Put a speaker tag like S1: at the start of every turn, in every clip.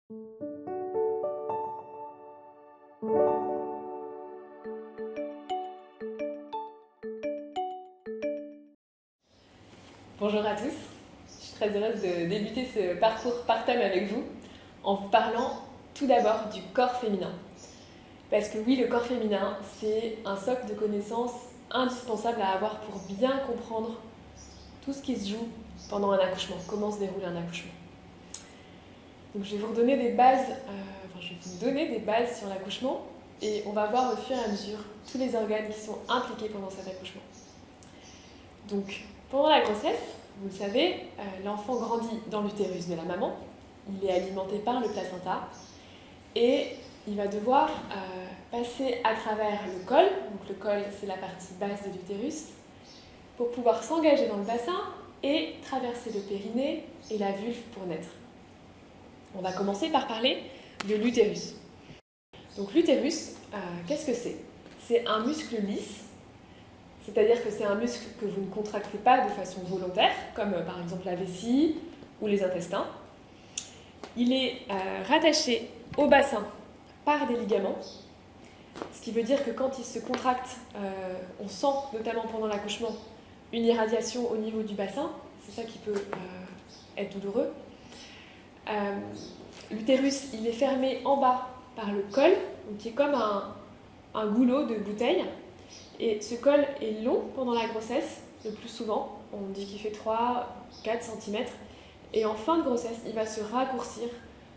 S1: Bonjour à tous, je suis très heureuse de débuter ce parcours par thème avec vous en vous parlant tout d'abord du corps féminin. Parce que oui, le corps féminin, c'est un socle de connaissances indispensable à avoir pour bien comprendre tout ce qui se joue pendant un accouchement, comment se déroule un accouchement. Donc je vais vous donner des bases sur l'accouchement et on va voir au fur et à mesure tous les organes qui sont impliqués pendant cet accouchement. Donc pendant la grossesse, vous le savez, l'enfant grandit dans l'utérus de la maman, il est alimenté par le placenta et il va devoir passer à travers le col, donc le col c'est la partie basse de l'utérus, pour pouvoir s'engager dans le bassin et traverser le périnée et la vulve pour naître. On va commencer par parler de l'utérus. Donc l'utérus, qu'est-ce que c'est ? C'est un muscle lisse, c'est-à-dire que c'est un muscle que vous ne contractez pas de façon volontaire, comme par exemple la vessie ou les intestins. Il est rattaché au bassin par des ligaments, ce qui veut dire que quand il se contracte, on sent notamment pendant l'accouchement une irradiation au niveau du bassin, c'est ça qui peut être douloureux. L'utérus, il est fermé en bas par le col, donc qui est comme un goulot de bouteille. Et ce col est long pendant la grossesse, le plus souvent. On dit qu'il fait 3-4 cm. Et en fin de grossesse, il va se raccourcir,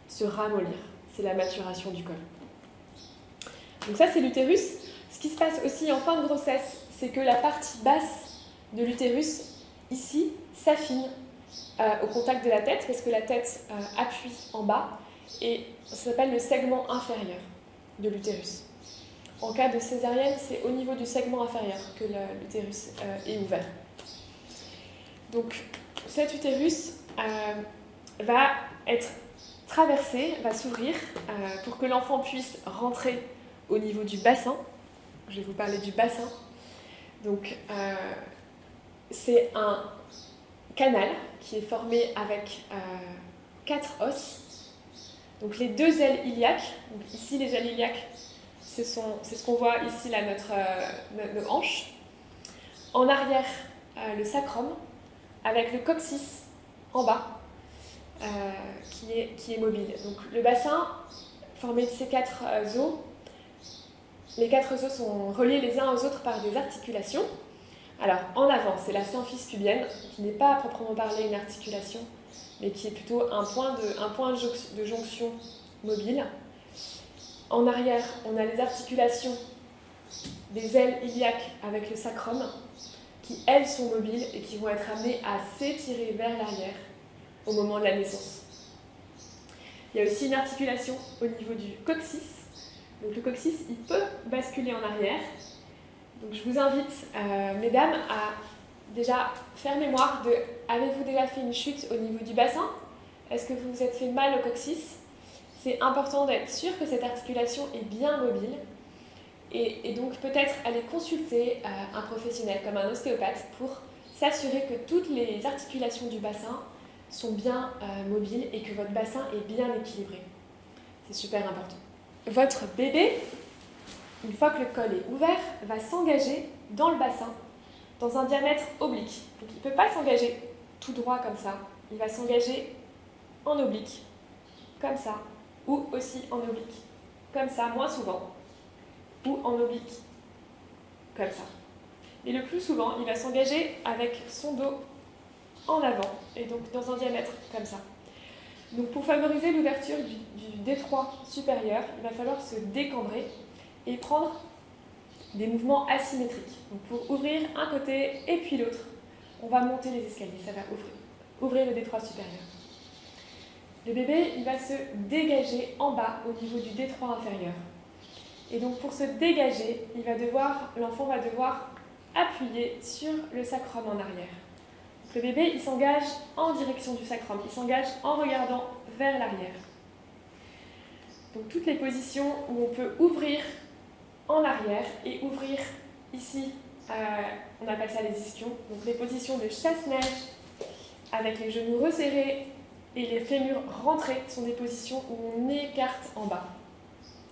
S1: se ramollir. C'est la maturation du col. Donc ça, c'est l'utérus. Ce qui se passe aussi en fin de grossesse, c'est que la partie basse de l'utérus, ici, s'affine au contact de la tête, parce que la tête appuie en bas. Et ça s'appelle le segment inférieur de l'utérus. En cas de césarienne, c'est au niveau du segment inférieur que l'utérus est ouvert. Donc cet utérus va être traversé, va s'ouvrir pour que l'enfant puisse rentrer au niveau du bassin. Je vais vous parler du bassin. Donc c'est un canal qui est formé avec 4 os. Donc les 2 ailes iliaques, donc ici les ailes iliaques, c'est ce qu'on voit ici, là, nos hanches. En arrière, le sacrum, avec le coccyx en bas, qui est mobile. Donc le bassin, formé de ces 4 os, les 4 os sont reliés les uns aux autres par des articulations. Alors en avant, c'est la symphyse pubienne, qui n'est pas à proprement parler une articulation, mais qui est plutôt un point de jonction mobile. En arrière, on a les articulations des ailes iliaques avec le sacrum, qui, elles, sont mobiles et qui vont être amenées à s'étirer vers l'arrière au moment de la naissance. Il y a aussi une articulation au niveau du coccyx. Donc le coccyx, il peut basculer en arrière. Donc je vous invite, mesdames, à déjà faire mémoire de... Avez-vous déjà fait une chute au niveau du bassin ? Est-ce que vous vous êtes fait mal au coccyx ? C'est important d'être sûr que cette articulation est bien mobile et donc peut-être aller consulter un professionnel comme un ostéopathe pour s'assurer que toutes les articulations du bassin sont bien mobiles et que votre bassin est bien équilibré. C'est super important. Votre bébé, une fois que le col est ouvert, va s'engager dans le bassin dans un diamètre oblique. Donc il ne peut pas s'engager tout droit comme ça, il va s'engager en oblique, comme ça, ou aussi en oblique, comme ça, moins souvent, ou en oblique, comme ça. Et le plus souvent, il va s'engager avec son dos en avant, et donc dans un diamètre comme ça. Donc pour favoriser l'ouverture du détroit supérieur, il va falloir se décambrer et prendre des mouvements asymétriques. Donc pour ouvrir un côté et puis l'autre, on va monter les escaliers, ça va ouvrir le détroit supérieur. Le bébé, il va se dégager en bas au niveau du détroit inférieur. Et donc pour se dégager, l'enfant va devoir appuyer sur le sacrum en arrière. Donc le bébé, il s'engage en direction du sacrum, il s'engage en regardant vers l'arrière. Donc toutes les positions où on peut ouvrir en arrière et ouvrir ici, on appelle ça les ischions. Donc les positions de chasse-neige avec les genoux resserrés et les fémurs rentrés sont des positions où on écarte en bas.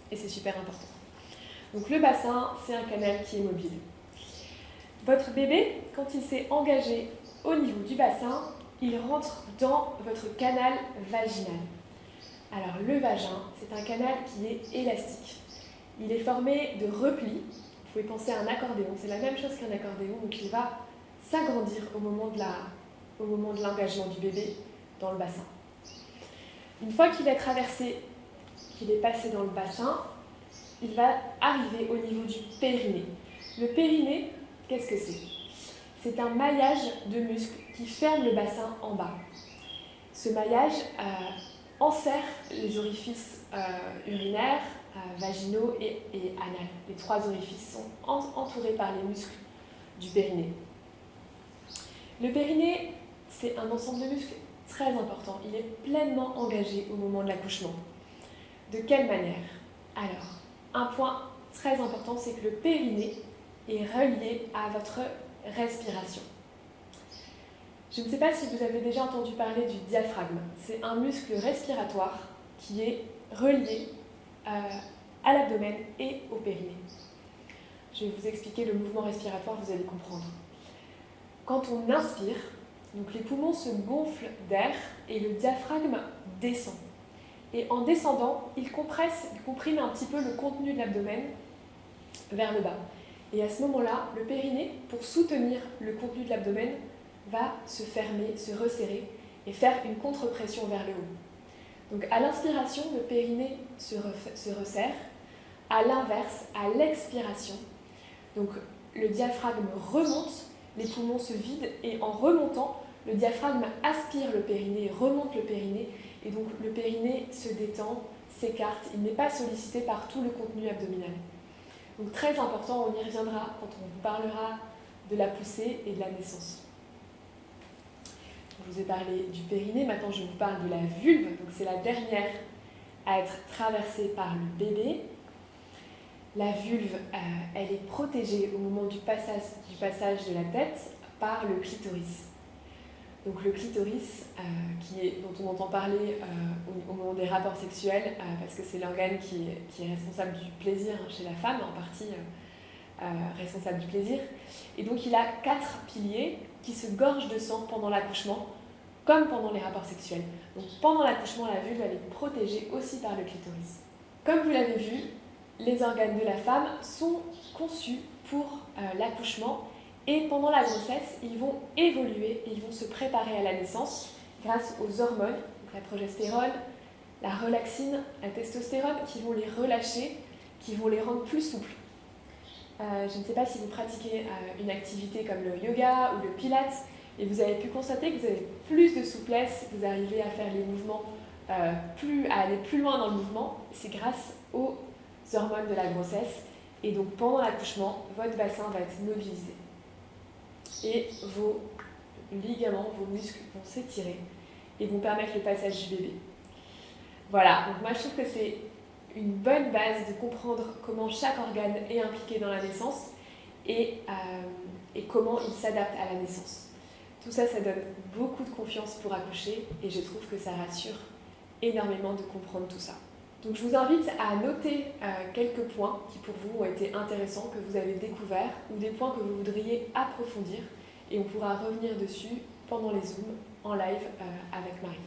S1: Et c'est super important. Donc le bassin, c'est un canal qui est mobile. Votre bébé, quand il s'est engagé au niveau du bassin, il rentre dans votre canal vaginal. Alors le vagin, c'est un canal qui est élastique. Il est formé de replis. Vous pouvez penser à un accordéon, c'est la même chose qu'un accordéon, donc il va s'agrandir au moment de l'engagement du bébé dans le bassin. Une fois qu'il a traversé, qu'il est passé dans le bassin, il va arriver au niveau du périnée. Le périnée, qu'est-ce que c'est? C'est un maillage de muscles qui ferme le bassin en bas. Ce maillage enserre les orifices urinaires, vaginaux et anal. Les 3 orifices sont entourés par les muscles du périnée. Le périnée, c'est un ensemble de muscles très important. Il est pleinement engagé au moment de l'accouchement. De quelle manière? Alors, un point très important, c'est que le périnée est relié à votre respiration. Je ne sais pas si vous avez déjà entendu parler du diaphragme. C'est un muscle respiratoire qui est relié à l'abdomen et au périnée. Je vais vous expliquer le mouvement respiratoire, vous allez comprendre. Quand on inspire, donc les poumons se gonflent d'air et le diaphragme descend. Et en descendant, il comprime un petit peu le contenu de l'abdomen vers le bas. Et à ce moment-là, le périnée, pour soutenir le contenu de l'abdomen, va se fermer, se resserrer et faire une contre-pression vers le haut. Donc à l'inspiration, le périnée se resserre. À l'inverse, à l'expiration, donc le diaphragme remonte, les poumons se vident et en remontant, le diaphragme aspire le périnée, remonte le périnée et donc le périnée se détend, s'écarte, il n'est pas sollicité par tout le contenu abdominal. Donc très important, on y reviendra quand on vous parlera de la poussée et de la naissance. Je vous ai parlé du périnée, maintenant je vous parle de la vulve, donc c'est la dernière à être traversée par le bébé. La vulve, elle est protégée au moment du passage de la tête par le clitoris. Donc le clitoris, dont on entend parler au moment des rapports sexuels, parce que c'est l'organe qui est responsable du plaisir chez la femme, en partie responsable du plaisir. Et donc il a 4 piliers qui se gorgent de sang pendant l'accouchement, comme pendant les rapports sexuels. Donc pendant l'accouchement, la vulve elle est protégée aussi par le clitoris. Comme vous l'avez vu, les organes de la femme sont conçus pour l'accouchement et pendant la grossesse, ils vont évoluer et ils vont se préparer à la naissance grâce aux hormones, donc la progestérone, la relaxine, la testostérone, qui vont les relâcher, qui vont les rendre plus souples. Je ne sais pas si vous pratiquez une activité comme le yoga ou le pilates et vous avez pu constater que vous avez plus de souplesse, vous arrivez à faire les mouvements, à aller plus loin dans le mouvement, c'est grâce aux hormones de la grossesse et donc pendant l'accouchement, votre bassin va être mobilisé et vos ligaments, vos muscles vont s'étirer et vont permettre le passage du bébé. Voilà, donc moi je trouve que c'est une bonne base de comprendre comment chaque organe est impliqué dans la naissance et comment il s'adapte à la naissance. Tout ça, ça donne beaucoup de confiance pour accoucher et je trouve que ça rassure énormément de comprendre tout ça. Donc je vous invite à noter quelques points qui pour vous ont été intéressants, que vous avez découverts ou des points que vous voudriez approfondir et on pourra revenir dessus pendant les Zooms en live avec Marie.